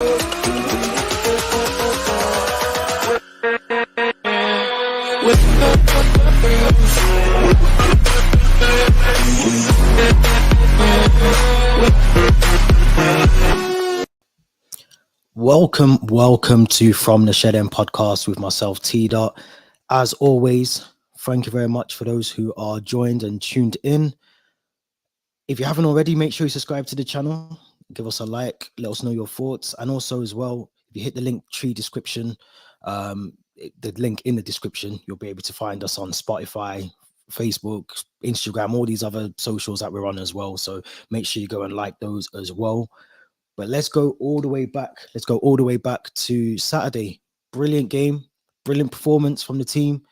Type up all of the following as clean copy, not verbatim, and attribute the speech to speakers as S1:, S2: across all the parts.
S1: Welcome to From the Shed End podcast with myself, T.Dot. As always, thank you very much for those who are joined and tuned in. If you haven't already, make sure you subscribe to the channel, give us a like, let us know your thoughts, and also as well, if you hit the link tree description, the link in the description, you'll be able to find us on Spotify, Facebook, Instagram, all these other socials that we're on as well. So make sure you go and like those as well. But let's go all the way back. Let's go all the way back to Saturday. Brilliant game, brilliant performance from the team.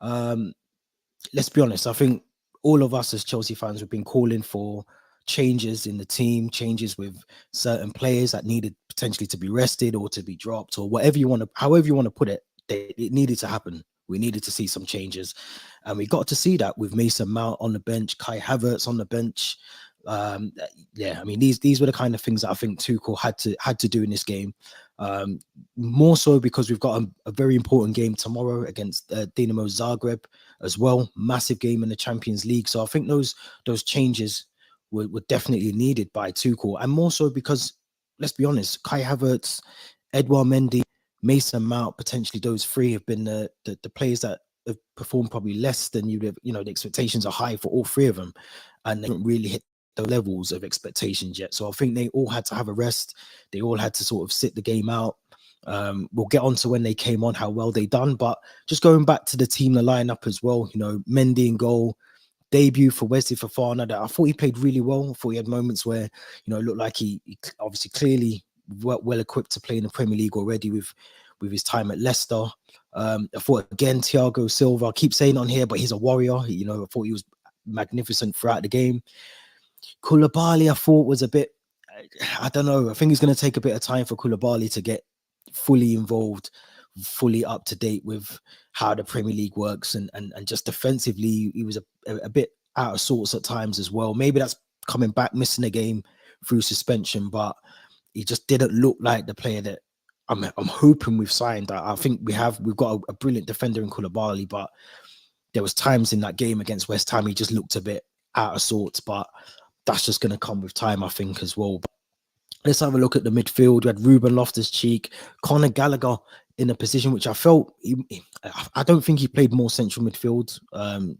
S1: Let's be honest. I think all of us as Chelsea fans have been calling for changes in the team, changes with certain players that needed potentially to be rested or to be dropped or whatever you want to, however you want to put it. It needed to happen. We needed to see some changes, and we got to see that with Mason Mount on the bench, Kai Havertz on the bench. Yeah, I mean, these were the kind of things that I think Tuchel had to do in this game. More so because we've got a very important game tomorrow against Dinamo Zagreb as well. Massive game in the Champions League. So I think those changes were definitely needed by Tuchel, and more so because, let's be honest, Kai Havertz, Edouard Mendy, Mason Mount, potentially those three have been the players that have performed probably less than you'd have. You know, the expectations are high for all three of them, and they haven't really hit the levels of expectations yet. So I think they all had to have a rest. They all had to sort of sit the game out. We'll get on to when they came on, how well they done. But just going back to the team, the lineup as well, you know, Mendy in goal, debut for Wesley Fofana. I thought he played really well. I thought he had moments where, you know, it looked like he obviously clearly well equipped to play in the Premier League already with his time at Leicester. I thought again, Thiago Silva, I keep saying on here, but he's a warrior. You know, I thought he was magnificent throughout the game. Koulibaly, I thought was a bit, I don't know. I think it's going to take a bit of time for Koulibaly to get fully involved, fully up to date with how the Premier League works, and just defensively, he was a bit out of sorts at times as well. Maybe that's coming back, missing a game through suspension, but he just didn't look like the player that I'm hoping we've signed. I think we've got a brilliant defender in Koulibaly, but there was times in that game against West Ham he just looked a bit out of sorts, but that's just going to come with time, I think, as well. But let's have a look at the midfield. We had Ruben Loftus-Cheek, Conor Gallagher in a position which I felt, I don't think he played more central midfield.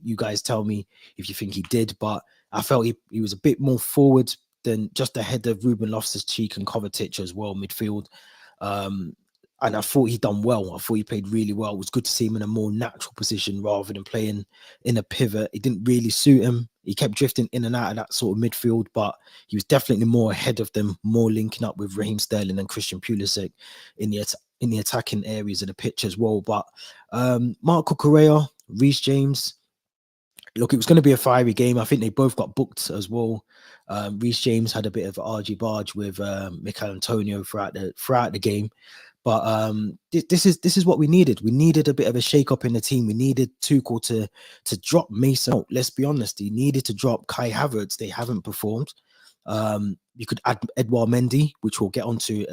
S1: You guys tell me if you think he did, but I felt he was a bit more forward than just ahead of Ruben Loftus-Cheek and Kovacic as well, midfield. And I thought he'd done well. I thought he played really well. It was good to see him in a more natural position rather than playing in a pivot. It didn't really suit him. He kept drifting in and out of that sort of midfield, but he was definitely more ahead of them, more linking up with aheemSterling and Christian Pulisic in the attacking areas of the pitch as well. But Marco Correa, Reece James, look, it was going to be a fiery game. I think they both got booked as well. Reece James had a bit of argy-bargy with Mikel Antonio throughout the game. But this is what we needed. We needed a bit of a shake-up in the team. We needed Tuchel to drop Mason out. Let's be honest. He needed to drop Kai Havertz. They haven't performed. You could add Edouard Mendy, which we'll get onto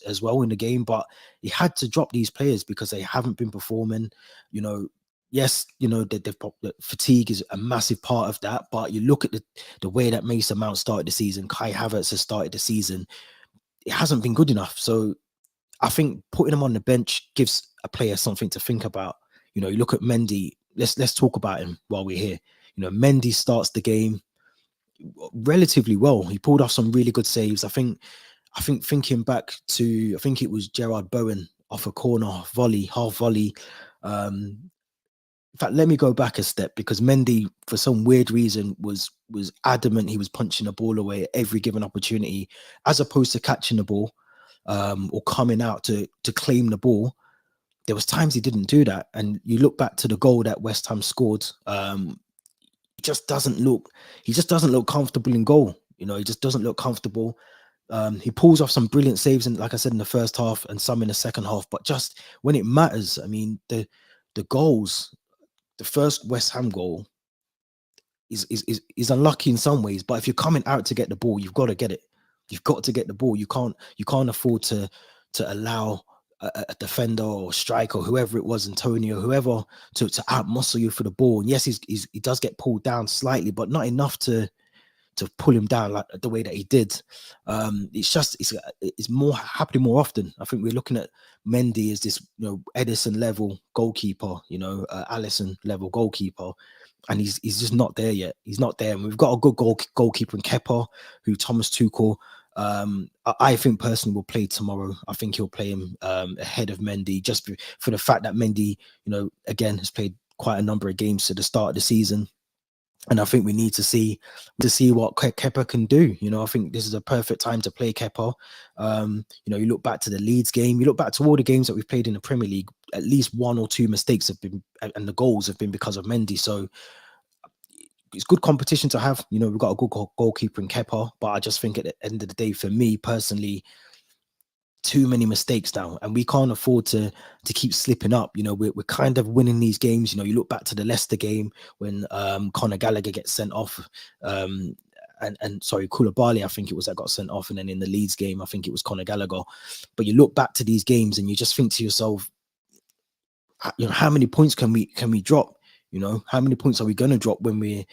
S1: as well in the game. But he had to drop these players because they haven't been performing. You know, yes, you know, the fatigue is a massive part of that. But you look at the way that Mason Mount started the season, Kai Havertz has started the season. It hasn't been good enough. So I think putting him on the bench gives a player something to think about. You know, you look at Mendy. Let's talk about him while we're here. You know, Mendy starts the game relatively well. He pulled off some really good saves. I think thinking back to, I think it was Gerard Bowen off a corner volley, half volley. In fact, let me go back a step, because Mendy, for some weird reason, was adamant he was punching the ball away at every given opportunity, as opposed to catching the ball. Or coming out to claim the ball. There was times he didn't do that, and you look back to the goal that West Ham scored. He just doesn't look comfortable in goal. You know, he just doesn't look comfortable. He pulls off some brilliant saves, and like I said, in the first half and some in the second half. But just when it matters, I mean, the goals, the first West Ham goal is unlucky in some ways. But if you're coming out to get the ball, you've got to get it. You've got to get the ball. You can't afford to to allow a defender or striker, whoever it was, Antonio, whoever, to outmuscle you for the ball. And yes, he does get pulled down slightly, but not enough to pull him down like the way that he did. It's more happening more often. I think we're looking at Mendy as this, Edison level goalkeeper, Alisson level goalkeeper, and he's just not there yet. He's not there, and we've got a good goalkeeper in Kepa, who Thomas Tuchel, I think personally will play tomorrow. I think he'll play him ahead of Mendy, just for the fact that Mendy, again, has played quite a number of games to the start of the season. And I think we need to see what Kepa can do. I think this is a perfect time to play Kepa. You look back to the Leeds game, you look back to all the games that we've played in the Premier League, at least 1 or 2 mistakes have been, and the goals have been because of Mendy. So it's good competition to have. We've got a good goalkeeper in Kepa, but I just think at the end of the day, for me personally, too many mistakes now, and we can't afford to keep slipping up. We're kind of winning these games. You look back to the Leicester game when Conor Gallagher gets sent off, and sorry, Koulibaly, I think it was, that got sent off, and then in the Leeds game, I think it was Conor Gallagher. But you look back to these games and you just think to yourself, how many points can we drop? How many points are we going to drop when we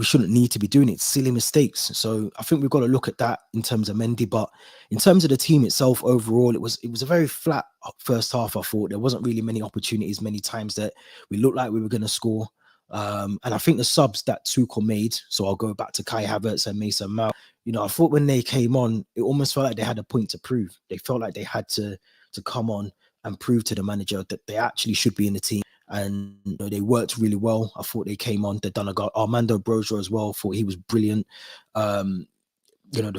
S1: shouldn't need to be doing it? Silly mistakes. So I think we've got to look at that in terms of Mendy. But in terms of the team itself, overall, it was a very flat first half. I thought there wasn't really many opportunities, many times that we looked like we were going to score. And I think the subs that Tuchel made, so I'll go back to Kai Havertz and Mason Mount, I thought when they came on, it almost felt like they had a point to prove. They felt like they had to come on and prove to the manager that they actually should be in the team. And they worked really well. I thought they came on. They've done Armando Broja as well. Thought he was brilliant. The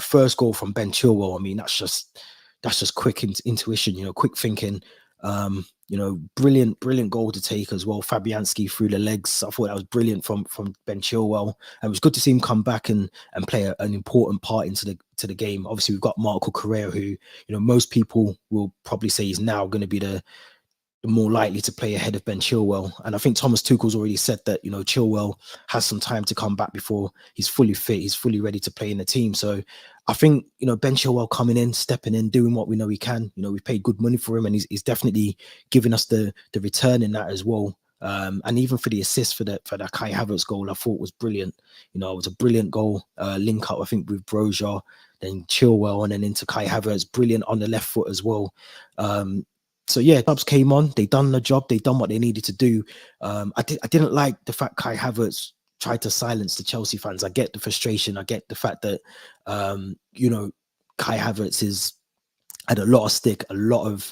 S1: first goal from Ben Chilwell, I mean, that's just quick intuition. Quick thinking. Brilliant goal to take as well. Fabianski through the legs. I thought that was brilliant from Ben Chilwell. And it was good to see him come back and play an important part into the game. Obviously, we've got Marco Correa, who most people will probably say he's now going to be the more likely to play ahead of Ben Chilwell. And I think Thomas Tuchel's already said that, Chilwell has some time to come back before he's fully fit, he's fully ready to play in the team. So I think, Ben Chilwell coming in, stepping in, doing what we know he can. We've paid good money for him, and he's definitely given us the return in that as well. And even for the assist for that Kai Havertz goal, I thought was brilliant. It was a brilliant goal, link up, I think, with Broja, then Chilwell, and then into Kai Havertz, brilliant on the left foot as well. So yeah, clubs came on, they done the job, they done what they needed to do. I didn't like the fact Kai Havertz tried to silence the Chelsea fans. I get the frustration. I get the fact that Kai Havertz had a lot of stick, a lot of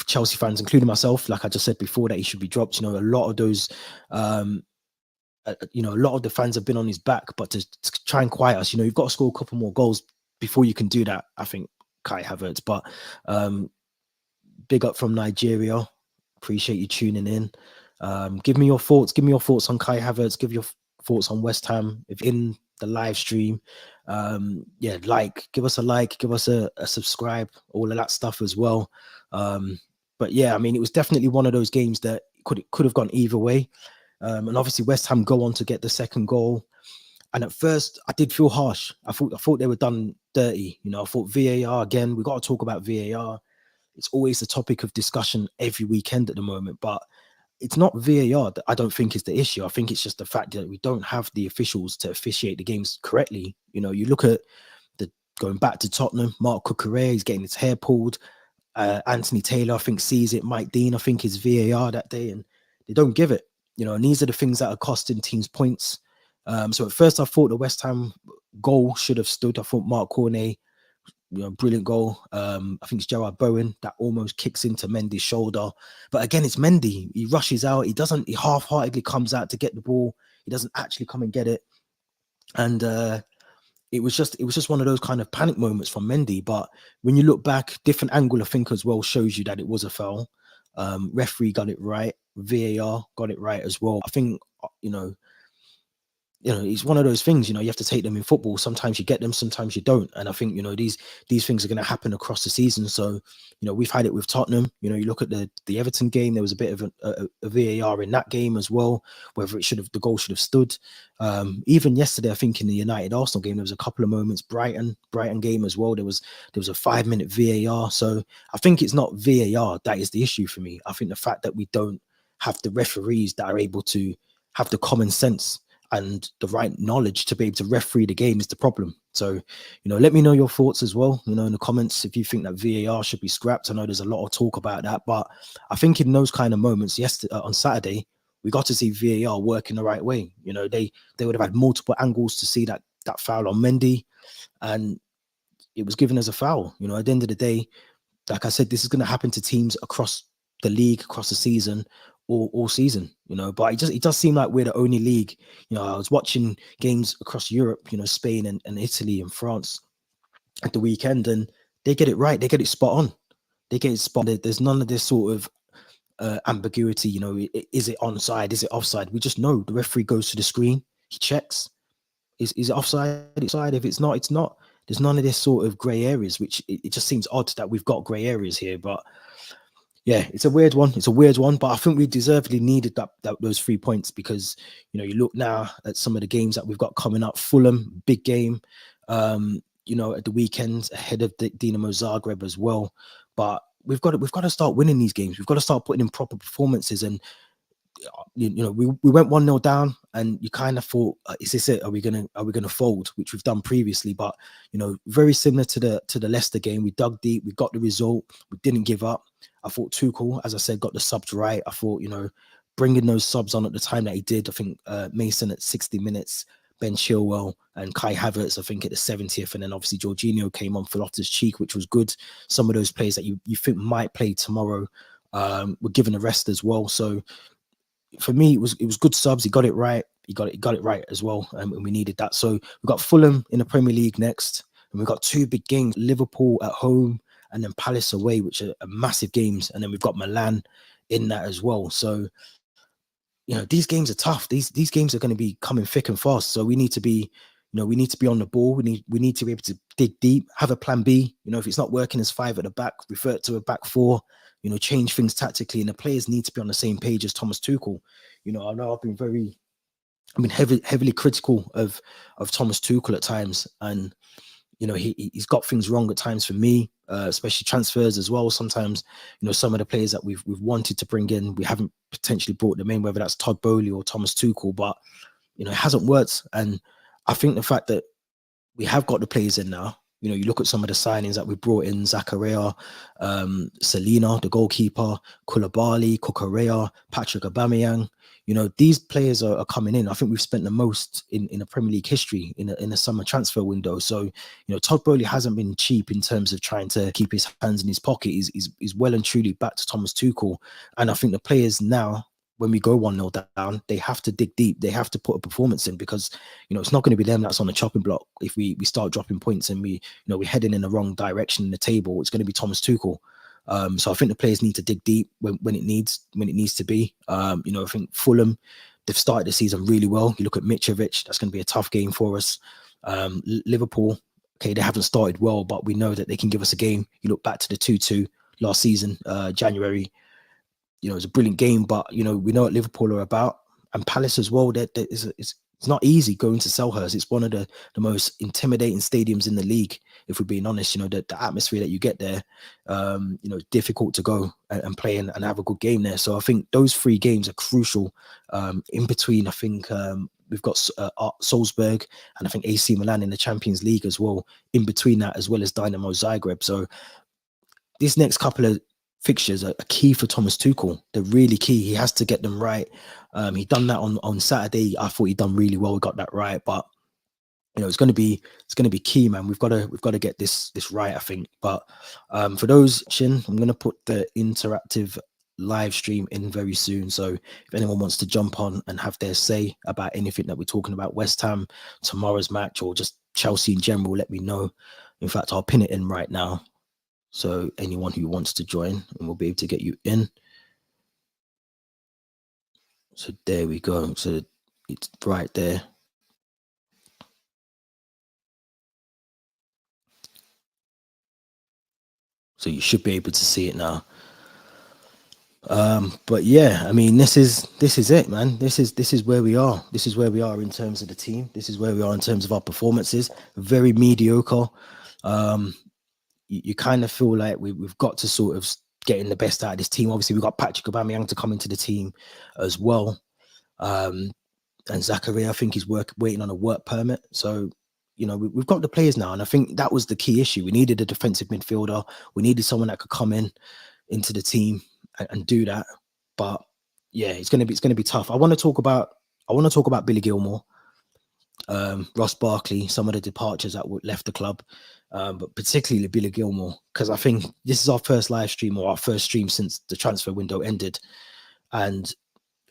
S1: Chelsea fans, including myself, like I just said before, that he should be dropped. A lot of those a lot of the fans have been on his back, but to try and quiet us, you've got to score a couple more goals before you can do that, I think, Kai Havertz. But big up from Nigeria. Appreciate you tuning in. Give me your thoughts. Give me your thoughts on Kai Havertz. Give your thoughts on West Ham. If in the live stream, give us a like, give us a subscribe, all of that stuff as well. But yeah, I mean, it was definitely one of those games that could have gone either way. And obviously West Ham go on to get the second goal. And at first, I did feel harsh. I thought they were done dirty. I thought VAR again. We got to talk about VAR. It's always the topic of discussion every weekend at the moment, but it's not VAR that I don't think is the issue. I think it's just the fact that we don't have the officials to officiate the games correctly. You look at going back to Tottenham, Marco Correa, he's getting his hair pulled. Anthony Taylor, I think, sees it. Mike Dean, I think, is VAR that day, and they don't give it. And these are the things that are costing teams points. So at first I thought the West Ham goal should have stood. I thought Mark Cornet, brilliant goal. I think it's Gerard Bowen that almost kicks into Mendy's shoulder. But again, it's Mendy. He rushes out. He half-heartedly comes out to get the ball. He doesn't actually come and get it. And it was just one of those kind of panic moments from Mendy. But when you look back, different angle, I think, as well, shows you that it was a foul. Referee got it right. VAR got it right as well. I think, it's one of those things, you have to take them in football. Sometimes you get them, sometimes you don't. And I think, these things are going to happen across the season. So, we've had it with Tottenham. You look at the Everton game, there was a bit of a VAR in that game as well, whether the goal should have stood. Even yesterday, I think in the United Arsenal game, there was a couple of moments. Brighton game as well. There was a 5-minute VAR. So I think it's not VAR that is the issue for me. I think the fact that we don't have the referees that are able to have the common sense and the right knowledge to be able to referee the game is the problem. So, let me know your thoughts as well, in the comments, if you think that VAR should be scrapped. I know there's a lot of talk about that, but I think in those kind of moments, on Saturday, we got to see VAR work in the right way. They would have had multiple angles to see that foul on Mendy, and it was given as a foul. At the end of the day, like I said, this is going to happen to teams across the league, across the season, all season, but it does seem like we're the only league. I was watching games across Europe, Spain and Italy and France at the weekend, and they get it right. They get it spot on. They get it spot on. There's none of this sort of ambiguity. Is it onside? Is it offside? We just know the referee goes to the screen, he checks. Is it offside? It's offside. If it's not, it's not. There's none of this sort of grey areas, which it just seems odd that we've got grey areas here. But yeah, it's a weird one. But I think we deservedly needed those 3 points, because you look now at some of the games that we've got coming up. Fulham, big game, at the weekend ahead of the Dinamo Zagreb as well. But we've got to start winning these games. We've got to start putting in proper performances. And we went 1-0 down, and you kind of thought, is this it? Are we gonna fold, which we've done previously? But very similar to the Leicester game, we dug deep, we got the result, we didn't give up. I thought Tuchel, as I said, got the subs right. I thought bringing those subs on at the time that he did. I think Mason at 60 minutes, Ben Chilwell and Kai Havertz, I think at the 70th, and then obviously Jorginho came on for Loftus-Cheek, which was good. Some of those players that you think might play tomorrow were given a rest as well. So for me, it was good subs. He got it right. He got it right as well, and we needed that. So we've got Fulham in the Premier League next, and we've got 2 big games: Liverpool at home and then Palace away, which are massive games. And then we've got Milan in that as well. So these games are tough. These games are going to be coming thick and fast. So we need to be, we need to be on the ball. We need to be able to dig deep, have a plan B. If it's not working as 5 at the back, revert to a back 4. Change things tactically, and the players need to be on the same page as Thomas Tuchel. I know I've been heavily critical of Thomas Tuchel at times, and he's got things wrong at times for me, especially transfers as well. Sometimes some of the players that we've wanted to bring in, we haven't potentially brought them in, whether that's Todd Bowley or Thomas Tuchel, but it hasn't worked. And I think the fact that we have got the players in now, you look at some of the signings that we brought in: Zakaria, Selina, the goalkeeper, Koulibaly, Cucurella, Patrick Aubameyang. These players are coming in. I think we've spent the most in a Premier League history in a summer transfer window. So, Todd Bowley hasn't been cheap in terms of trying to keep his hands in his pocket. He's well and truly back to Thomas Tuchel. And I think the players now, when we go 1-0 down, they have to dig deep. They have to put a performance in, because it's not going to be them that's on the chopping block. If we start dropping points and we're heading in the wrong direction in the table, it's going to be Thomas Tuchel. So I think the players need to dig deep when it needs to be. I think Fulham, they've started the season really well. You look at Mitrovic, that's going to be a tough game for us. Liverpool, okay, they haven't started well, but we know that they can give us a game. You look back to the 2-2 last season, January. It was a brilliant game, but we know what Liverpool are about. And Palace as well. It's not easy going to Selhurst. It's one of the most intimidating stadiums in the league, if we're being honest. The atmosphere that you get there, difficult to go and play and have a good game there. So I think those 3 games are crucial. In between, I think we've got Salzburg and I think AC Milan in the Champions League as well. In between that, as well as Dinamo Zagreb. So this next couple of fixtures are key for Thomas Tuchel. They're really key. He has to get them right. He done that on Saturday. I thought he done really well. We got that right, but it's going to be key, man. We've got to get this right, I think. But for those, I'm going to put the interactive live stream in very soon. So if anyone wants to jump on and have their say about anything that we're talking about, West Ham, tomorrow's match, or just Chelsea in general, let me know. In fact, I'll pin it in right now. So anyone who wants to join, and we'll be able to get you in. So there we go. So it's right there. So you should be able to see it now. But yeah, I mean, this is it, man. This is where we are. This is where we are in terms of the team. This is where we are in terms of our performances. Very mediocre. You kind of feel like we've got to sort of getting the best out of this team. Obviously, we've got Patrick Aubameyang to come into the team as well. And Zachary, I think he's waiting on a work permit. So, you know, we've got the players now. And I think that was the key issue. We needed a defensive midfielder. We needed someone that could come into the team and do that. But yeah, it's gonna be tough. I want to talk about Billy Gilmore, Ross Barkley, some of the departures that left the club, but particularly Billy Gilmore, because I think this is our first live stream or our first stream since the transfer window ended. And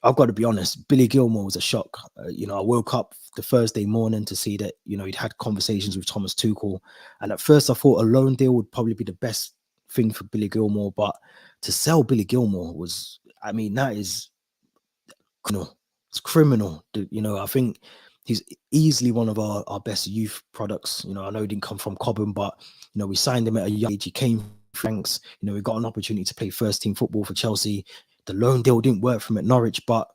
S1: I've got to be honest, Billy Gilmore was a shock. You know, I woke up the Thursday morning to see that, you know, he'd had conversations with Thomas Tuchel. And at first I thought a loan deal would probably be the best thing for Billy Gilmore, but to sell Billy Gilmore was, I mean, that is criminal. It's criminal. You know, I think he's easily one of our best youth products. You know, I know he didn't come from Cobham, but, you know, we signed him at a young age. He came Franks. You know, we got an opportunity to play first team football for Chelsea. The loan deal didn't work for him at Norwich, but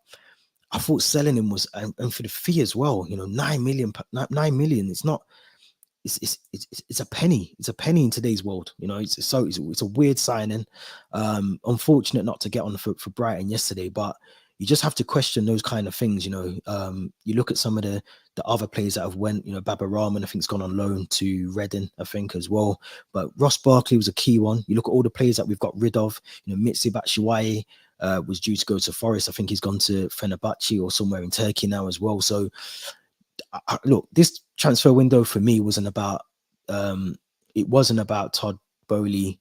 S1: I thought selling him was, and for the fee as well, you know, 9 million. It's not, it's a penny. It's a penny in today's world. You know, it's a weird signing. Unfortunate not to get on for Brighton yesterday, but you just have to question those kind of things. You know, you look at some of the other players that have went. You know, Baba Rahman, I think, has gone on loan to Reading, I think, as well. But Ross Barkley was a key one. You look at all the players that we've got rid of. You know, Michy Batshuayi was due to go to Forest. I think he's gone to Fenerbahce or somewhere in Turkey now as well. So look, this transfer window for me wasn't about Todd Bowley,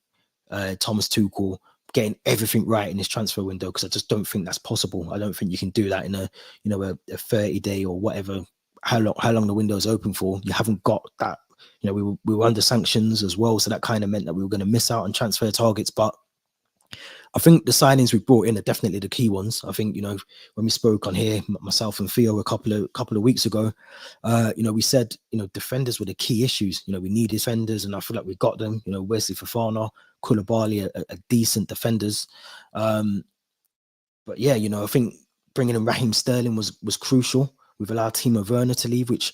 S1: Thomas Tuchel getting everything right in this transfer window, because I just don't think that's possible. I don't think you can do that in a 30-day or whatever, how long the window is open for. You haven't got that. You know, we were under sanctions as well, so that kind of meant that we were going to miss out on transfer targets. But I think the signings we brought in are definitely the key ones. I think, you know, when we spoke on here, myself and Theo a couple of weeks ago, you know, we said, you know, defenders were the key issues. You know, we need defenders, and I feel like we got them. You know, Wesley Fofana, Koulibaly are decent defenders. But yeah, you know, I think bringing in aheemSterling was crucial. We've allowed Timo Werner to leave, which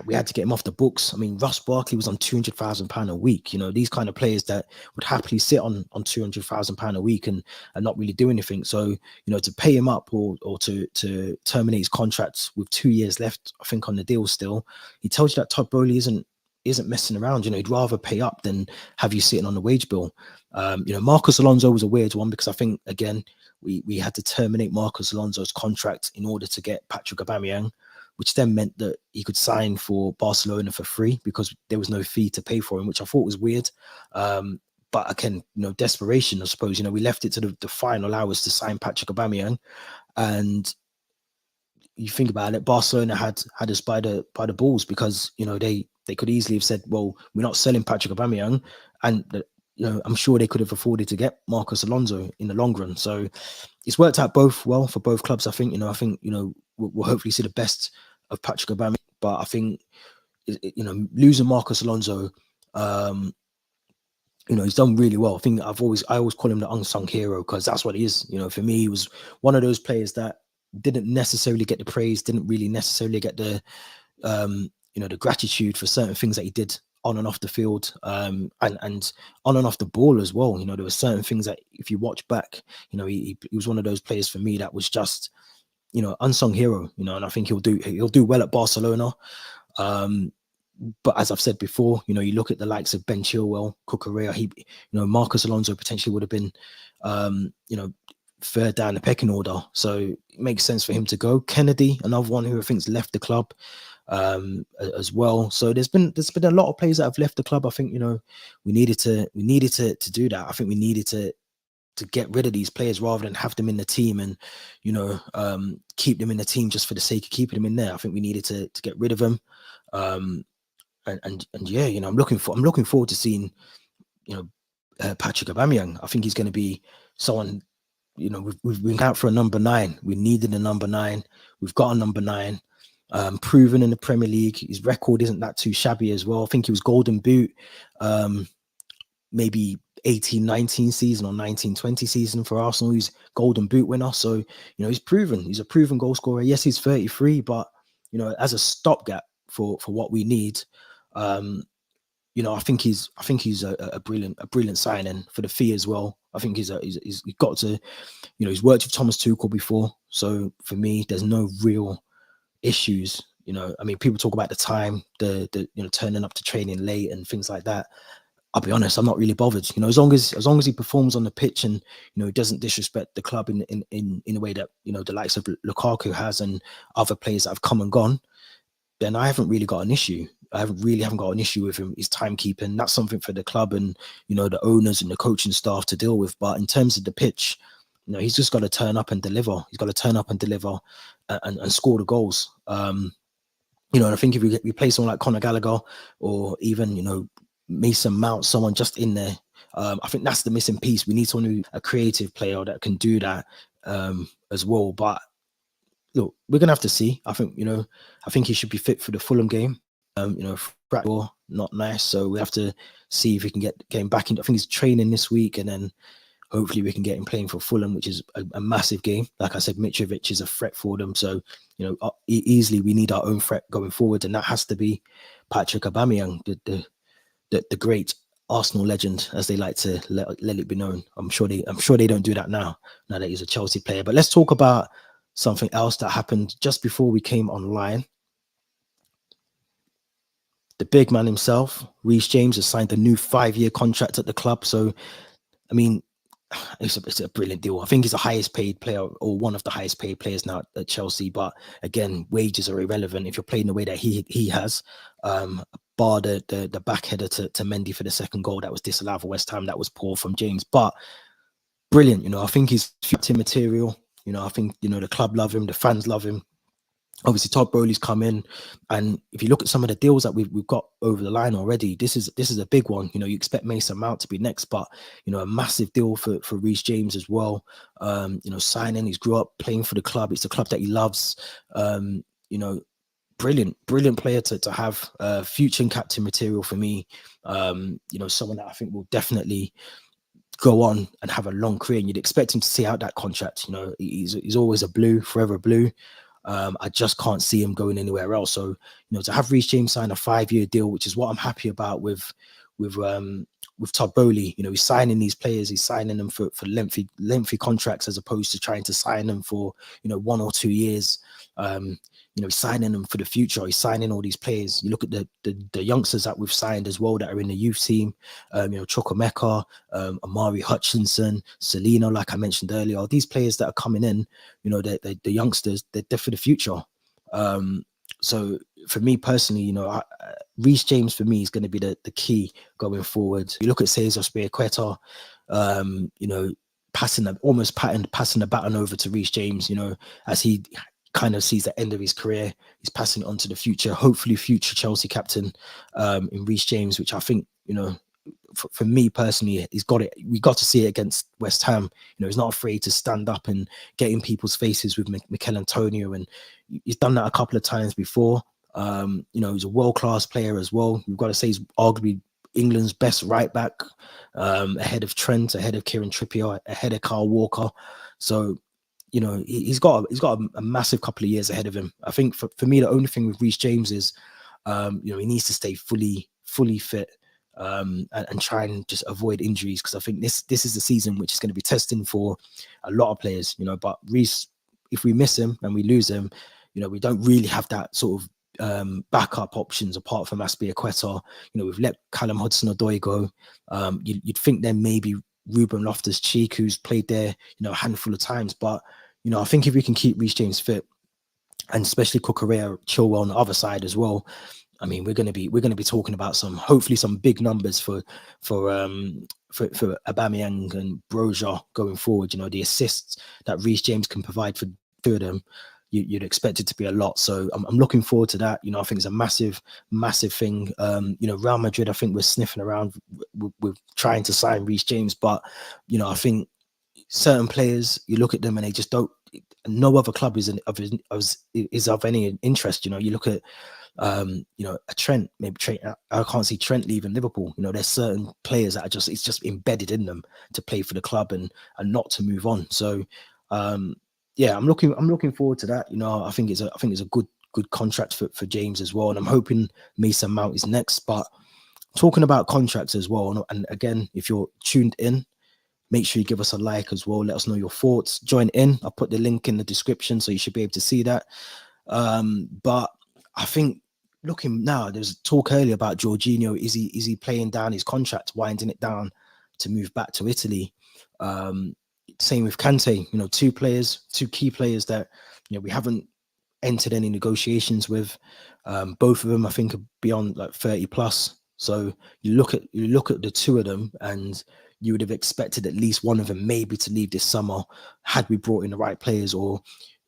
S1: we had to get him off the books. I mean, Ross Barkley was on £200,000 a week. You know, these kind of players that would happily sit on £200,000 a week and not really do anything. So, you know, to pay him up or to terminate his contract with 2 years left, I think, on the deal still, he tells you that Todd Bowley isn't messing around. You know, he'd rather pay up than have you sitting on the wage bill. You know, Marcos Alonso was a weird one, because I think, again, we had to terminate Marcos Alonso's contract in order to get Patrick Aubameyang, which then meant that he could sign for Barcelona for free because there was no fee to pay for him, which I thought was weird. But again, you know, desperation, I suppose. You know, we left it to the final hours to sign Patrick Aubameyang, and you think about it, Barcelona had us by the balls, because, you know, they could easily have said, well, we're not selling Patrick Aubameyang, and you know, I'm sure they could have afforded to get Marcos Alonso in the long run. So it's worked out both well for both clubs. I think, you know, we'll hopefully see the best of Patrick Aubameyang, but I think, you know, losing Marcos Alonso, you know, he's done really well. I think I always call him the unsung hero, because that's what he is. You know, for me, he was one of those players that didn't necessarily get the praise, didn't really necessarily get the, you know, the gratitude for certain things that he did on and off the field, and on and off the ball as well. You know, there were certain things that, if you watch back, you know, he was one of those players for me that was just, you know, unsung hero. You know, and I think he'll do well at Barcelona. But as I've said before, you know, you look at the likes of Ben Chilwell, Cucurella, you know, Marcos Alonso potentially would have been, you know, third down the pecking order. So it makes sense for him to go. Kennedy, another one who I think's left the club as well. So there's been a lot of players that have left the club. I think, you know, we needed to do that. I think we needed to get rid of these players rather than have them in the team and, you know, keep them in the team just for the sake of keeping them in there. I think we needed to get rid of them. And yeah, you know, I'm looking forward to seeing, you know, Patrick Aubameyang. I think he's going to be someone, you know, we've been out for a number 9. We needed a number 9. We've got a number 9. Proven in the Premier League. His record isn't that too shabby as well. I think he was Golden Boot maybe 18-19 season or 19-20 season for Arsenal. He's Golden Boot winner. So, he's proven. He's a proven goal scorer. Yes, he's 33, but, as a stopgap for what we need, I think he's a brilliant signing for the fee as well. I think he's got to, he's worked with Thomas Tuchel before. So for me, there's no real issues. People talk about the time, the turning up to training late and things like that. I'll be honest, I'm not really bothered. As long as he performs on the pitch and he doesn't disrespect the club in a way that the likes of Lukaku has and other players that have come and gone, then I haven't really got an issue. I haven't got an issue with him. His timekeeping, that's something for the club and the owners and the coaching staff to deal with. But in terms of the pitch, he's just got to turn up and deliver. He's got to turn up and deliver and score the goals. And I think if we play someone like Conor Gallagher or even Mason Mount, someone just in there, I think that's the missing piece. We need someone a creative player that can do that as well. But look, we're gonna have to see. I think he should be fit for the Fulham game. Fracture, not nice. So we have to see if we can get him back in. I think he's training this week, and then hopefully we can get him playing for Fulham, which is a massive game. Like I said, Mitrovic is a threat for them. So easily we need our own threat going forward, and that has to be Patrick Aubameyang, the great Arsenal legend, as they like to let it be known. I'm sure they don't do that now that he's a Chelsea player. But let's talk about something else that happened just before we came online. The big man himself, Reece James, has signed a new 5-year contract at the club. So, it's a brilliant deal. I think he's the highest paid player or one of the highest paid players now at Chelsea. But again, wages are irrelevant if you're playing the way that he has. Bar the back header to Mendy for the second goal that was disallowed for West Ham. That was poor from James, but brilliant. I think he's future material. I think the club love him, the fans love him. Obviously, Todd Bowley's come in, and if you look at some of the deals that we've got over the line already, this is a big one. You expect Mason Mount to be next, but a massive deal for Reece James as well. Signing, he's grew up playing for the club. It's the club that he loves. Brilliant player to have. Future and captain material for me. Someone that I think will definitely go on and have a long career, and you'd expect him to see out that contract. He's always a blue, forever blue. I just can't see him going anywhere else. So, to have Reece James sign a 5-year deal, which is what I'm happy about with Todd Bowley. He's signing these players, he's signing them for lengthy contracts as opposed to trying to sign them for 1 or 2 years. He's signing them for the future. He's signing all these players. You look at the youngsters that we've signed as well that are in the youth team. Chukwuemeka, Amari Hutchinson, Selena, like I mentioned earlier. All these players that are coming in, the youngsters, they're for the future. So for me personally, Reece James for me is going to be the key going forward. You look at Cesar Spiriqueta, passing the baton over to Reece James. As he kind of sees the end of his career, he's passing it on to the future, hopefully future Chelsea captain in Reece James, which I think, for me personally, he's got it. We got to see it against West Ham. He's not afraid to stand up and get in people's faces with Mikel Antonio, and he's done that a couple of times before. He's a world-class player as well. We've got to say he's arguably England's best right back, ahead of Trent, ahead of Kieran Trippier, ahead of Kyle Walker. So he's got a massive couple of years ahead of him. I think for me, the only thing with Reece James is, he needs to stay fully fit and try and just avoid injuries, because I think this is the season which is going to be testing for a lot of players. But Reece, if we miss him and we lose him, we don't really have that sort of backup options apart from Aspilicueta. We've let Callum Hudson-Odoi go. You'd think there may be Ruben Loftus-Cheek, who's played there a handful of times, but I think if we can keep Reece James fit, and especially Cucurella, Chilwell on the other side as well, we're going to be talking about hopefully some big numbers for Aubameyang and Broja going forward. The assists that Reece James can provide for two of them, you'd expect it to be a lot. So I'm looking forward to that. I think it's a massive thing. Real Madrid, I think we're sniffing around with trying to sign Reece James, but I think certain players, you look at them and they just don't. No other club is of any interest. You look at You know, a Trent, maybe Trent. I can't see Trent leaving Liverpool. You know, there's certain players that are just, it's just embedded in them to play for the club and not to move on. So yeah, I'm looking forward to that. You know, I think it's a good contract for James as well, and I'm hoping Mason Mount is next. But talking about contracts as well, and again, if you're tuned in, make sure you give us a like as well. Let us know your thoughts. Join in. I'll put the link in the description, so you should be able to see that. But I think looking now, there's talk earlier about Jorginho. Is he playing down his contract, winding it down to move back to Italy? Same with Kante. You know, two key players that, you know, we haven't entered any negotiations with. Both of them, I think, are beyond like 30 plus. So you look at the two of them, and you would have expected at least one of them maybe to leave this summer had we brought in the right players, or,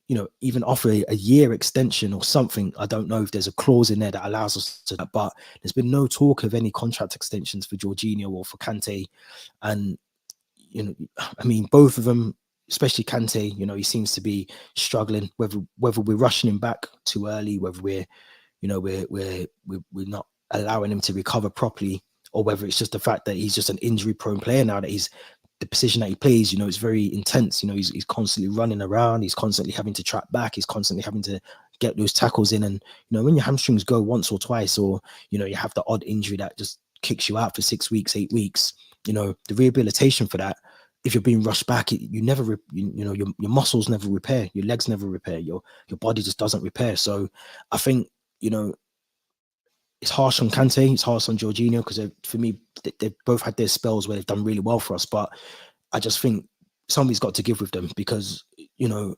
S1: you know, even offer a year extension or something. I don't know if there's a clause in there that allows us to that, but there's been no talk of any contract extensions for Jorginho or for Kante. And, you know, I mean, both of them, especially Kante, you know, he seems to be struggling, whether we're rushing him back too early, whether we're not allowing him to recover properly, or whether it's just the fact that he's just an injury prone player now, that he's, the position that he plays, you know, is very intense. You know, he's constantly running around, he's constantly having to track back, he's constantly having to get those tackles in. And, you know, when your hamstrings go once or twice, or, you know, you have the odd injury that just kicks you out for 6 weeks, 8 weeks, you know, the rehabilitation for that, if you're being rushed back, you never, you know, your muscles never repair, your legs never repair, your body just doesn't repair. So I think, you know, it's harsh on Kante, it's harsh on Jorginho, because for me, they've both had their spells where they've done really well for us. But I just think somebody's got to give with them, because, you know,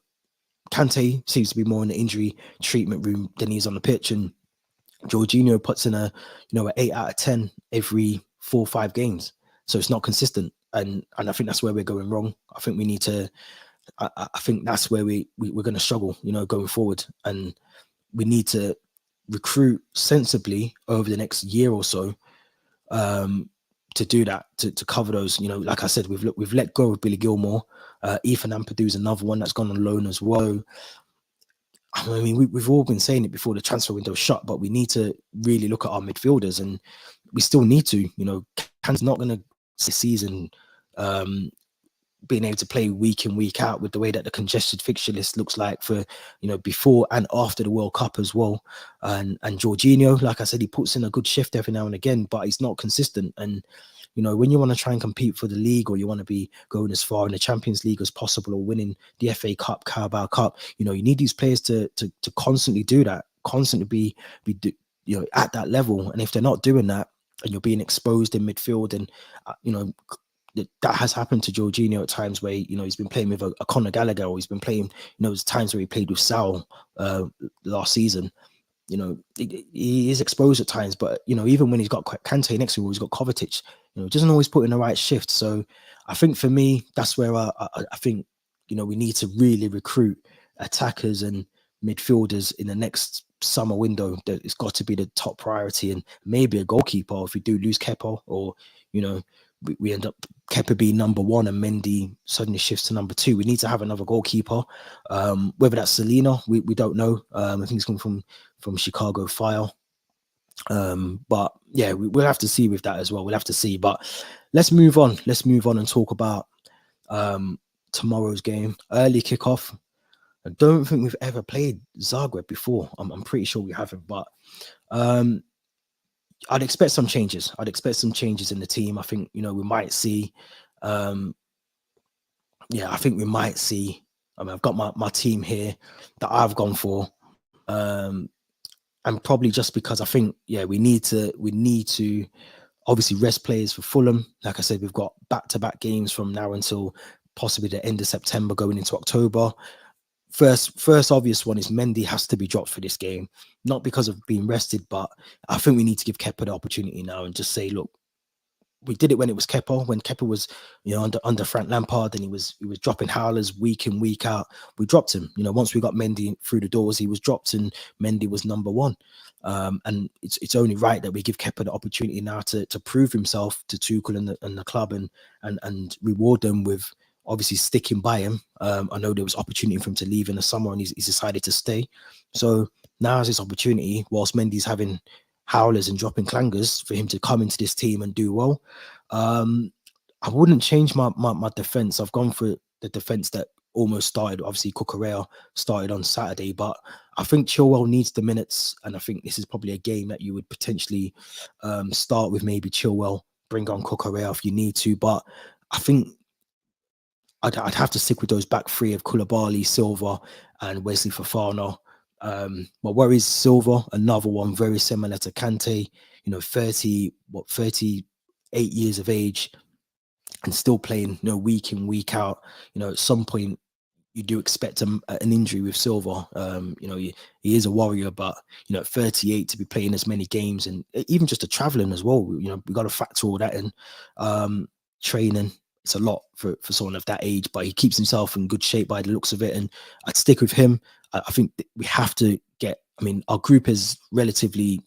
S1: Kante seems to be more in the injury treatment room than he's on the pitch, and Jorginho puts in an 8 out of 10 every 4 or 5 games. So it's not consistent, and I think that's where we're going wrong. I think we need to. I think that's where we're going to struggle, you know, going forward, and we need to recruit sensibly over the next year or so, to do that, to cover those. You know, like I said, we've let go of Billy Gilmore. Ethan Ampadu's another one that's gone on loan as well. I mean, we've all been saying it before the transfer window shut, but we need to really look at our midfielders, and we still need to. You know, Can's not going to season being able to play week in, week out, with the way that the congested fixture list looks like for, you know, before and after the World Cup as well. And Jorginho, like I said, he puts in a good shift every now and again, but he's not consistent. And, you know, when you want to try and compete for the league, or you want to be going as far in the Champions League as possible, or winning the FA Cup, Carabao Cup, you know, you need these players to constantly do that, constantly be you know, at that level. And if they're not doing that, and you're being exposed in midfield, and you know, that has happened to Jorginho at times where, you know, he's been playing with a Conor Gallagher, or he's been playing, you know, there's times where he played with Sal last season. You know, he is exposed at times, but, you know, even when he's got Kante next to him, he's got Kovacic, you know, doesn't always put in the right shift. So I think for me, that's where I think, you know, we need to really recruit attackers and midfielders in the next summer window. That it's got to be the top priority, and maybe a goalkeeper if we do lose Kepa, or, you know, we end up Kepa being number 1 and Mendy suddenly shifts to number 2. We need to have another goalkeeper. Whether that's Selena, we don't know. I think he's coming from Chicago Fire. But yeah, we'll have to see with that as well. We'll have to see. But let's move on. Let's move on and talk about tomorrow's game. Early kickoff. I don't think we've ever played Zagreb before. I'm pretty sure we haven't, but I'd expect some changes. I'd expect some changes in the team. I think, you know, we might see, I think we might see, I mean, I've got my team here that I've gone for. And probably just because I think, yeah, we need to obviously rest players for Fulham. Like I said, we've got back-to-back games from now until possibly the end of September going into October. First obvious one is Mendy has to be dropped for this game, not because of being rested, but I think we need to give Kepa the opportunity now and just say, look, we did it when it was Kepa, when Kepa was, you know, under Frank Lampard, and he was dropping howlers week in, week out. We dropped him. You know, once we got Mendy through the doors, he was dropped, and Mendy was number 1. And it's only right that we give Kepa the opportunity now to prove himself to Tuchel and the club, and reward them with obviously sticking by him. I know there was opportunity for him to leave in the summer, and he's decided to stay. So now is his opportunity, whilst Mendy's having howlers and dropping clangers, for him to come into this team and do well. I wouldn't change my defense. I've gone for the defense that almost started. Obviously, Cucurella started on Saturday, but I think Chilwell needs the minutes, and I think this is probably a game that you would potentially start with maybe Chilwell, bring on Cucurella if you need to. But I think I'd have to stick with those back three of Koulibaly, Silva, and Wesley Fofana. My worries, Silva, another one very similar to Kante. 38 years of age, and still playing, week in, week out. At some point, you do expect an injury with Silva. He is a warrior, but at 38 to be playing as many games, and even just the traveling as well. We got to factor all that in. Training, it's a lot for someone of that age, but he keeps himself in good shape by the looks of it, and I'd stick with him. I think we have to get. Our group is relatively.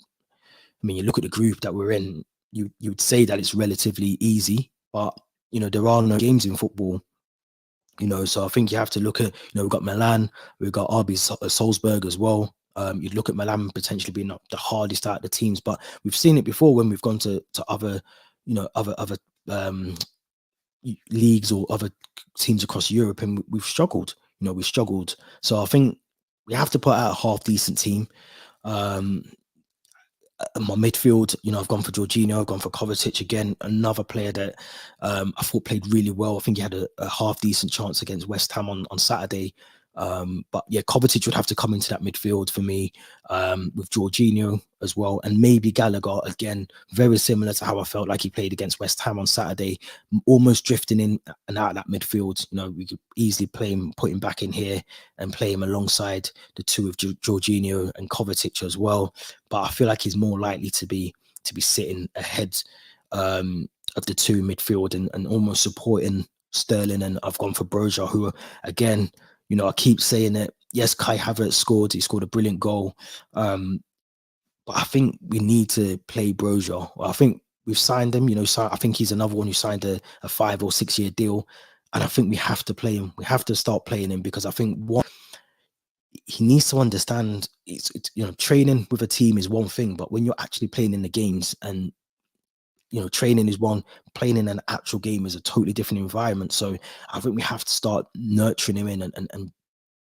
S1: You look at the group that we're in. You would say that it's relatively easy, but there are no games in football. So I think you have to look at, we've got Milan, we've got RB Salzburg as well. You'd look at Milan potentially being the hardest out of the teams, but we've seen it before when we've gone to other, other leagues or other teams across Europe, and we've struggled. We've struggled. So I think we have to put out a half decent team. My midfield, I've gone for Jorginho, I've gone for Kovacic again, another player that I thought played really well. I think he had a half decent chance against West Ham on Saturday. But yeah, Kovacic would have to come into that midfield for me, with Jorginho as well, and maybe Gallagher again, very similar to how I felt like he played against West Ham on Saturday, almost drifting in and out of that midfield. We could easily play him, put him back in here, and play him alongside the two of Jorginho and Kovacic as well. But I feel like he's more likely to be sitting ahead of the two midfield and almost supporting Sterling. And I've gone for Broja, who again, I keep saying it. Yes, Kai Havertz scored. He scored a brilliant goal. But I think we need to play Broja. I think we've signed him. I think he's another one who signed a 5 or 6 year deal. And I think we have to play him. We have to start playing him, because I think he needs to understand it's training with a team is one thing, but when you're actually playing in the games, and training is one, playing in an actual game is a totally different environment. So I think we have to start nurturing him in and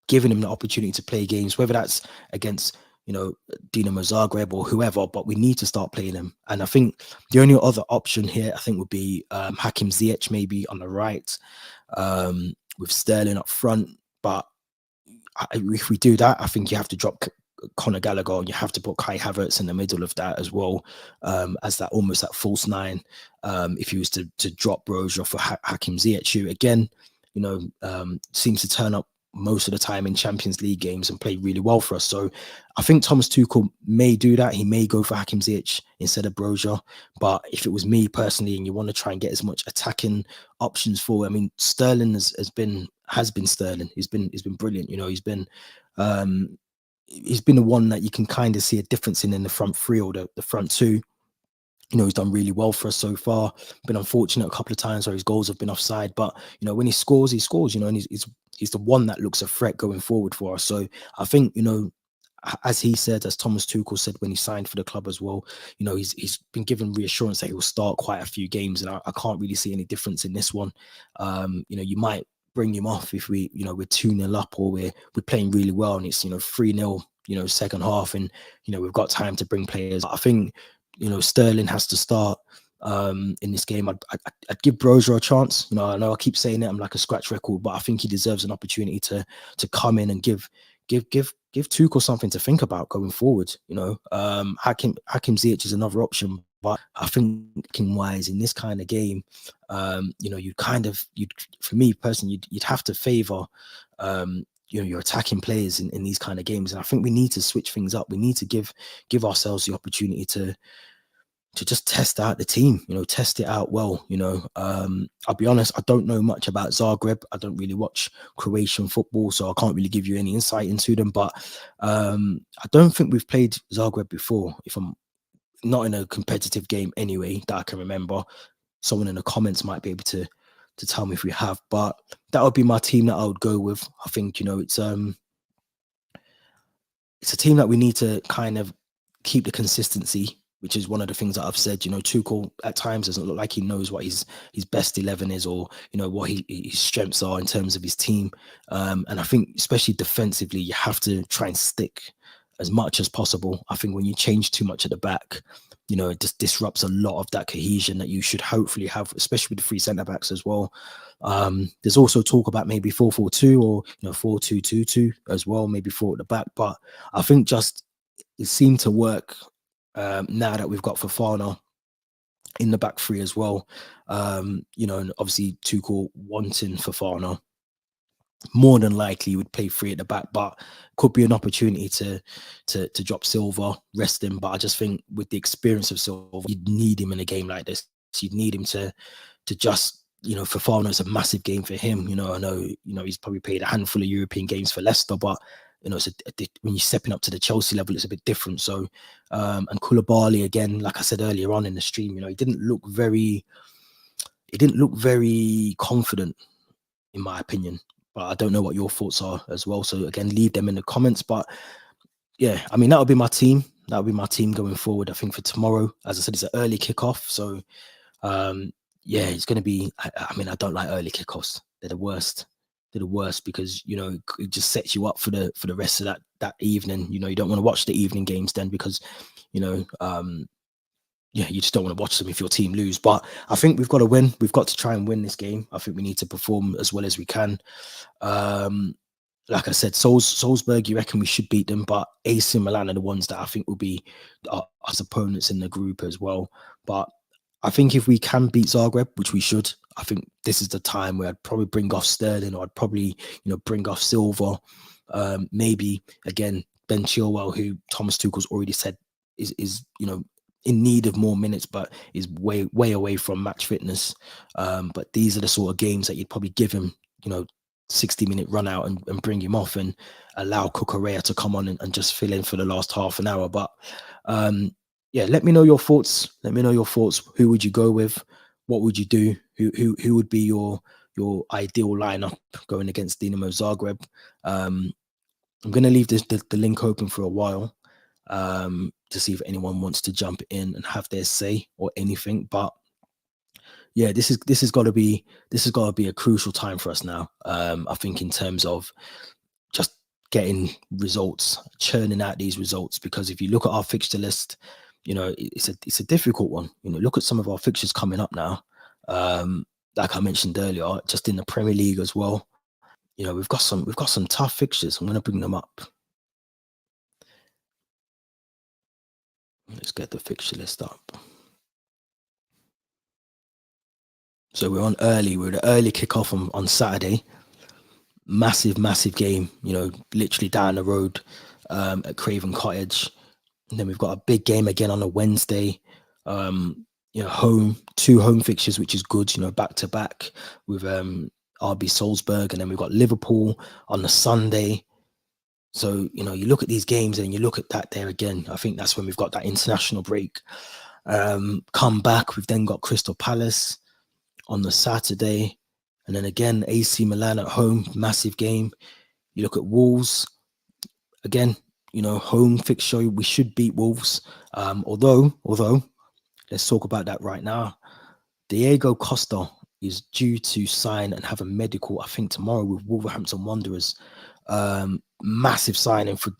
S1: giving him the opportunity to play games, whether that's against Dinamo Zagreb or whoever, but we need to start playing him. And I think the only other option here, I think, would be Hakim Ziyech maybe on the right, with Sterling up front. But if we do that, I think you have to drop Conor Gallagher, and you have to put Kai Havertz in the middle of that as well, as that almost that false nine. If he was to drop Broja for Hakim Ziyech, who again, seems to turn up most of the time in Champions League games and play really well for us. So I think Thomas Tuchel may do that. He may go for Hakim Ziyech instead of Broja. But if it was me personally, and you want to try and get as much attacking options for, Sterling has been Sterling. He's been brilliant. He's been the one that you can kind of see a difference in the front three or the front two. He's done really well for us so far. Been unfortunate a couple of times where his goals have been offside, but when he scores, and he's the one that looks a threat going forward for us. So I think, as he said, as Thomas Tuchel said when he signed for the club as well, he's been given reassurance that he will start quite a few games, and I can't really see any difference in this one. You might bring him off if we're 2-0 up, or we're playing really well and it's 3-0 second half, and we've got time to bring players. I think Sterling has to start in this game. I'd give Broja a chance. I know I keep saying it, I'm like a scratch record, but I think he deserves an opportunity to come in and give Tuchel something to think about going forward. Hakim Ziyech is another option, but I think wise in this kind of game, for me personally, you'd have to favour your attacking players in these kind of games. And I think we need to switch things up. We need to give ourselves the opportunity to just test out the team, test it out well. I'll be honest, I don't know much about Zagreb. I don't really watch Croatian football, so I can't really give you any insight into them. But I don't think we've played Zagreb before, if I'm not in a competitive game anyway, that I can remember. Someone in the comments might be able to tell me if we have, but that would be my team that I would go with. I think, it's it's a team that we need to kind of keep the consistency, which is one of the things that I've said. Tuchel at times doesn't look like he knows what his best 11 is, or what his strengths are in terms of his team. And I think especially defensively, you have to try and stick as much as possible. I think when you change too much at the back, it just disrupts a lot of that cohesion that you should hopefully have, especially with the three centre backs as well. There's also talk about maybe 4-4-2 or 4-2-2-2 as well, maybe four at the back. But I think just it seemed to work now that we've got Fofana in the back three as well. And obviously Tuchel wanting Fofana, more than likely would play three at the back, but could be an opportunity to drop Silva, rest him. But I just think with the experience of Silva, you'd need him in a game like this. You'd need him to just, Fofana is a massive game for him. I know, he's probably played a handful of European games for Leicester, but it's when you're stepping up to the Chelsea level, it's a bit different. So, and Koulibaly, again, like I said earlier on in the stream, he didn't look very confident, in my opinion. But I don't know what your thoughts are as well. So again, leave them in the comments. But yeah, I mean, that would be my team. That would be my team going forward. I think for tomorrow, as I said, it's an early kickoff. So yeah, it's going to be, I mean, I don't like early kickoffs. They're the worst. They're the worst because, it just sets you up for the rest of that evening. You don't want to watch the evening games then because, yeah, you just don't want to watch them if your team lose. But I think we've got to win. We've got to try and win this game. I think we need to perform as well as we can. Like I said, Salzburg, you reckon we should beat them, but AC Milan are the ones that I think will be us opponents in the group as well. But I think if we can beat Zagreb, which we should, I think this is the time where I'd probably bring off Sterling, or I'd probably, bring off Silva. Maybe, again, Ben Chilwell, who Thomas Tuchel's already said is in need of more minutes, but is way away from match fitness. But these are the sort of games that you'd probably give him, 60-minute run out and bring him off and allow Cucurella to come on and just fill in for the last half an hour. But yeah, let me know your thoughts. Let me know your thoughts. Who would you go with? What would you do? Who would be your ideal lineup going against Dinamo Zagreb? I'm going to leave the link open for a while to see if anyone wants to jump in and have their say or anything. But yeah, this has got to be a crucial time for us now. I think in terms of just getting results, churning out these results, because if you look at our fixture list, it's a difficult one. Look at some of our fixtures coming up now. Like I mentioned earlier, just in the Premier League as well. We've got some tough fixtures. I'm going to bring them up. Let's get the fixture list up. So we're on early. We're the early kickoff on Saturday. Massive game. Literally down the road at Craven Cottage. And then we've got a big game again on a Wednesday. Home, 2 home fixtures, which is good. Back to back with RB Salzburg, and then we've got Liverpool on the Sunday. So you look at these games and you look at that there again. I think that's when we've got that international break. Come back, we've then got Crystal Palace on the Saturday, and then again AC Milan at home, massive game. You look at Wolves again. Home fixture, we should beat Wolves. Although, let's talk about that right now. Diego Costa is due to sign and have a medical, I think, tomorrow with Wolverhampton Wanderers. Massive signing for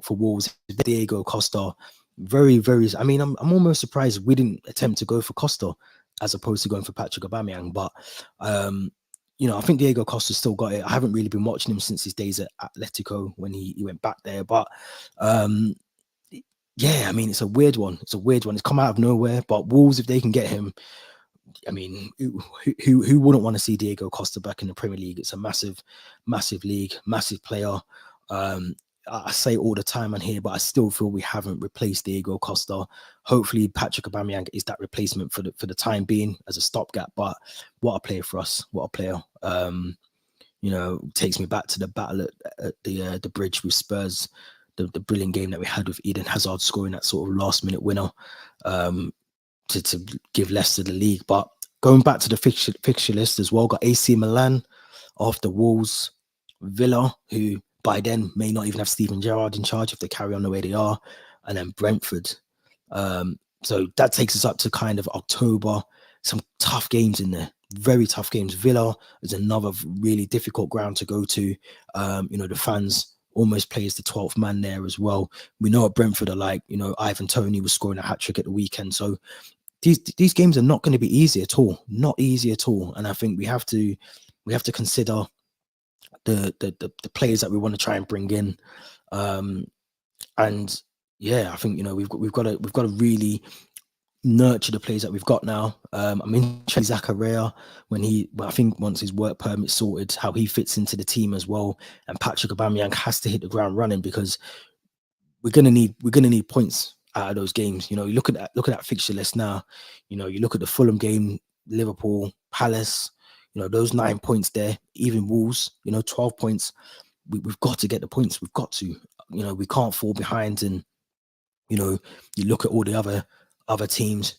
S1: Wolves. Diego Costa, very. I mean, I'm almost surprised we didn't attempt to go for Costa as opposed to going for Patrick Aubameyang. But I think Diego Costa still got it. I haven't really been watching him since his days at Atletico when he went back there. But yeah, I mean, it's a weird one. It's come out of nowhere. But Wolves, if they can get him, I mean, who wouldn't want to see Diego Costa back in the Premier League? It's a massive league, massive player. I say it all the time on here, but I still feel we haven't replaced Diego Costa. Hopefully, Patrick Aubameyang is that replacement for the time being as a stopgap. But what a player for us! What a player! Takes me back to the battle at the bridge with Spurs, the brilliant game that we had with Eden Hazard scoring that sort of last-minute winner to give Leicester the league. But going back to the fixture list as well, got AC Milan after Wolves, Villa, who by then may not even have Steven Gerrard in charge if they carry on the way they are. And then Brentford. So that takes us up to kind of October. Some tough games in there, very tough games. Villa is another really difficult ground to go to. The fans almost play as the 12th man there as well. We know what Brentford are like. Ivan Toney was scoring a hat-trick at the weekend. So these games are not going to be easy at all. Not easy at all. And I think we have to consider the players that we want to try and bring in. And yeah, I think we've got to really nurture the players that we've got now. I'm interested in Zakaria I think once his work permit sorted, how he fits into the team as well. And Patrick Aubameyang has to hit the ground running, because we're gonna need points out of those games. You look at that fixture list now. You look at the Fulham game, Liverpool, Palace. Those 9 points there, even Wolves. 12 points. We've got to get the points. We've got to. We can't fall behind. And you look at all the other teams.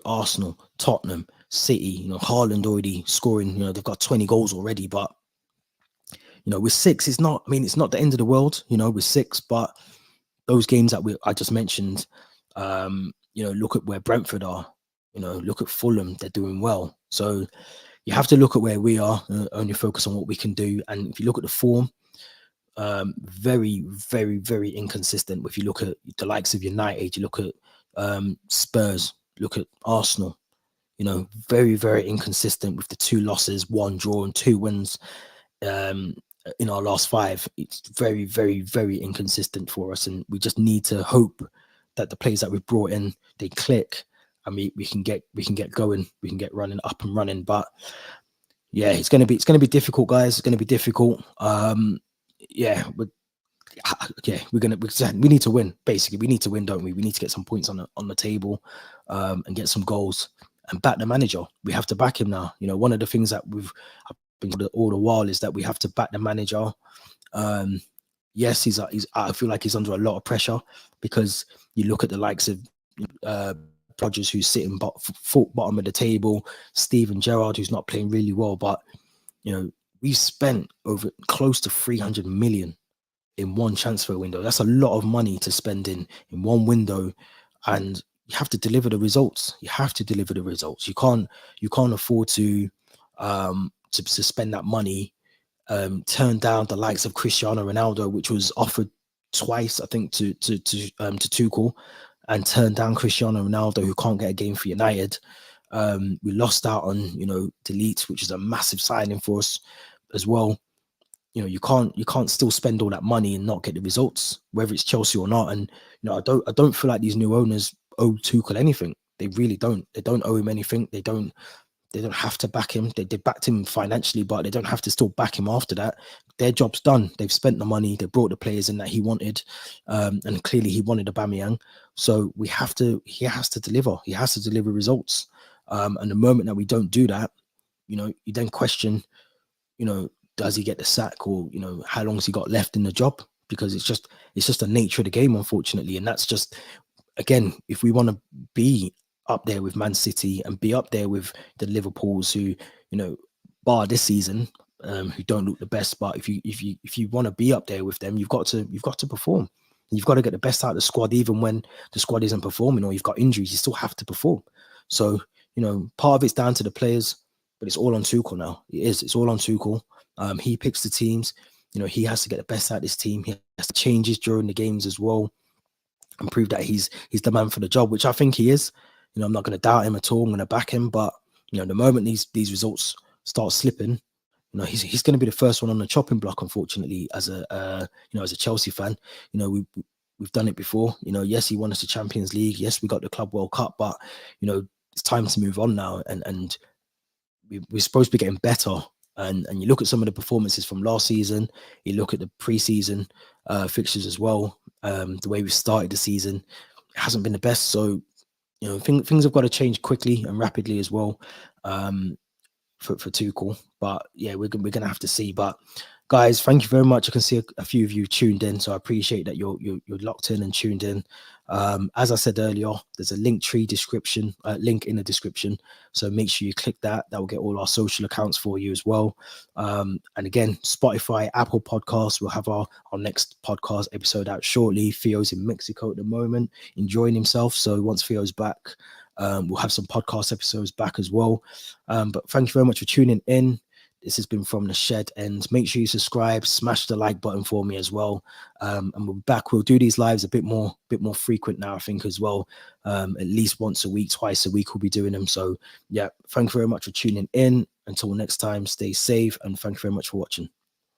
S1: Arsenal, Tottenham, City. Haaland already scoring. They've got 20 goals already. But with 6, it's not the end of the world. With 6, but those games that I just mentioned. Look at where Brentford are. Look at Fulham. They're doing well. So you have to look at where we are, only focus on what we can do. And if you look at the form, very, very, very inconsistent. If you look at the likes of United, you look at Spurs, look at Arsenal, very, very inconsistent with the 2 losses, 1 draw and 2 wins in our last 5. It's very, very, very inconsistent for us. And we just need to hope that the players that we've brought in, they click. And we can get going, we can get up and running. But yeah, it's gonna be difficult, guys. It's gonna be difficult. We need to win. Basically, we need to win, don't we? We need to get some points on the table, and get some goals and back the manager. We have to back him now. One of the things that we've been all the while is that we have to back the manager. Yes, I feel like he's under a lot of pressure, because you look at the likes of Rodgers, who's sitting bottom of the table, Steven Gerrard, who's not playing really well. But we've spent over close to 300 million in one transfer window. That's a lot of money to spend in one window, and you have to deliver the results. You have to deliver the results. You can't afford to spend that money, turn down the likes of Cristiano Ronaldo, which was offered twice, I think, to Tuchel, and turn down Cristiano Ronaldo, who can't get a game for United. We lost out on Delete, which is a massive signing for us as well. You can't still spend all that money and not get the results, whether it's Chelsea or not. And I don't feel like these new owners owe Tuchel anything. They really don't. They don't owe him anything. They don't have to back him. They backed him financially, but they don't have to still back him after that. Their job's done. They've spent the money. They brought the players in that he wanted, and clearly he wanted Aubameyang. So he has to deliver. He has to deliver results. And the moment that we don't do that, you then question, does he get the sack, or how long has he got left in the job? Because it's just the nature of the game, unfortunately. And that's just, again, if we want to be up there with Man City and be up there with the Liverpools, who bar this season, who don't look the best, but if you want to be up there with them, you've got to perform. You've got to get the best out of the squad, even when the squad isn't performing or you've got injuries. You still have to perform. So part of it's down to the players, but it's all on Tuchel now. It's all on Tuchel. He picks the teams. He has to get the best out of his team. He has to changes during the games as well, and prove that he's the man for the job, which I think he is. I'm not going to doubt him at all. I'm going to back him. But the moment these results start slipping, he's going to be the first one on the chopping block, unfortunately, as a Chelsea fan. We've done it before. Yes, he won us the Champions League. Yes, we got the Club World Cup, but it's time to move on now, and we're supposed to be getting better. And you look at some of the performances from last season. You look at the pre-season fixtures as well. The way we started the season, it hasn't been the best. So things have got to change quickly and rapidly as well, for Tuchel. But yeah, we're gonna have to see. But guys, thank you very much. I can see a few of you tuned in, so I appreciate that you're locked in and tuned in. As I said earlier, there's a link in the description, so make sure you click that. That will get all our social accounts for you as well. And again, Spotify, Apple Podcasts, we'll have our next podcast episode out shortly. Theo's in Mexico at the moment, enjoying himself, so once Theo's back, we'll have some podcast episodes back as well. But thank you very much for tuning in. This has been From the Shed, and make sure you subscribe, smash the like button for me as well. And we'll be back. We'll do these lives a bit more frequent now, I think, as well. At least once a week, twice a week, we'll be doing them. So yeah, thank you very much for tuning in. Until next time, stay safe, and thank you very much for watching.